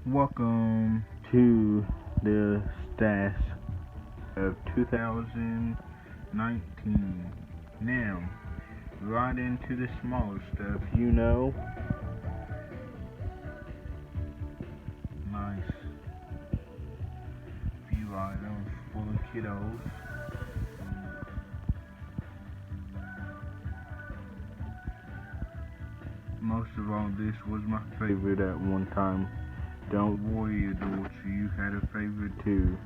Welcome to the stash of 2019. Now, right into the smaller stuff, nice few items full of kiddos. Most of all, this was my favorite at one time. Don't worry, adults, you had a favorite too.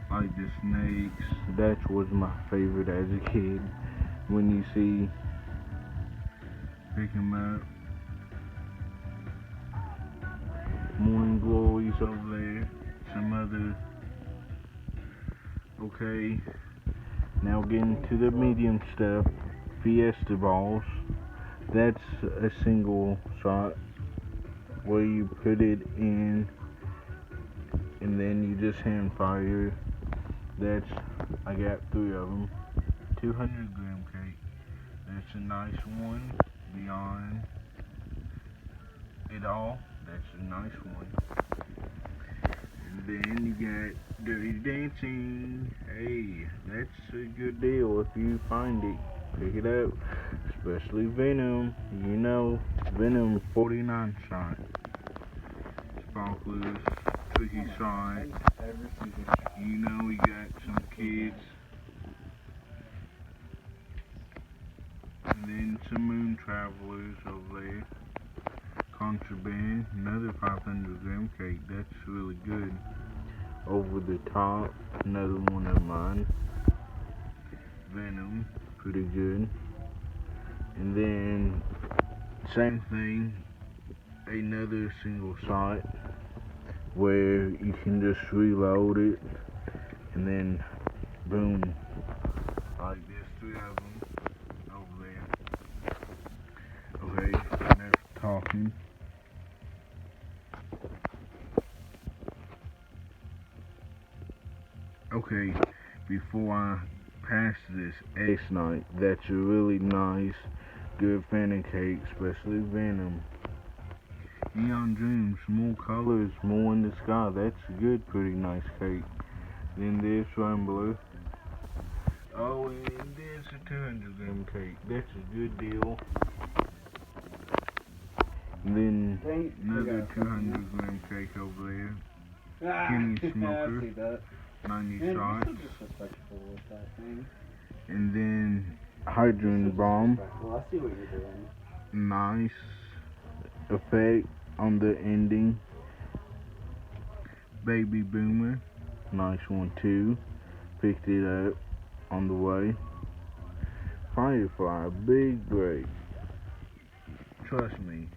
Like the snakes, that was my favorite as a kid. When you pick 'em up, morning glories over there, some other. Okay, now getting to the medium stuff, Fiesta balls. That's a single shot where you put it in and then you just hand fire. I got 3 of them. 200 gram cake. That's a nice one. Beyond it all, that's a nice one. And then you got Dirty Dancing. Hey, that's a good deal if you find it. Pick it up. Especially Venom. Venom 49 shot. Sparklers, cookie shot. We got some kids. And then some moon travelers over there. Contraband, another 500 gram cake. That's really good. Over the top, another one of mine. Venom, pretty good. And then, same thing, another single shot where you can just reload it and then boom, like there's 3 of them over there. Okay, enough talking. Okay, before I pass this X-Night, that's a really nice, good Phantom cake, especially Venom. Neon Dreams, more colors, more in the sky. That's a good, pretty nice cake. Then there's Rambler. Oh, and there's a 200 gram cake. That's a good deal. And then another 200 gram cake over there. Kenny Smoker. 90 shots. And then Hydrogen Bomb. Well, I see what you're doing. Nice effect on the ending. Baby Boomer, nice one too. Picked it up on the way. Firefly, big break. Trust me.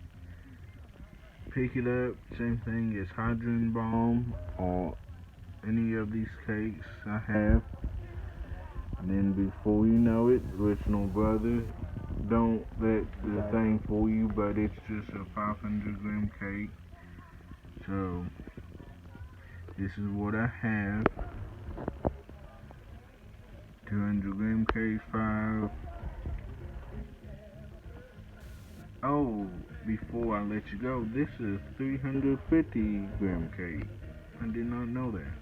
Pick it up, same thing as Hydrogen Bomb or any of these cakes I have. And then before you know it, Original Brother. Don't let the thing fool you, but it's just a 500 gram cake. So, this is what I have. 200 gram cake, 5. Oh, before I let you go, this is 350 gram cake. I did not know that.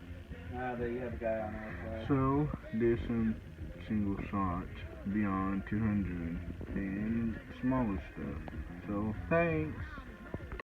There you have a guy on our side. So, there's some single shots beyond 200 and smaller stuff. So, thanks.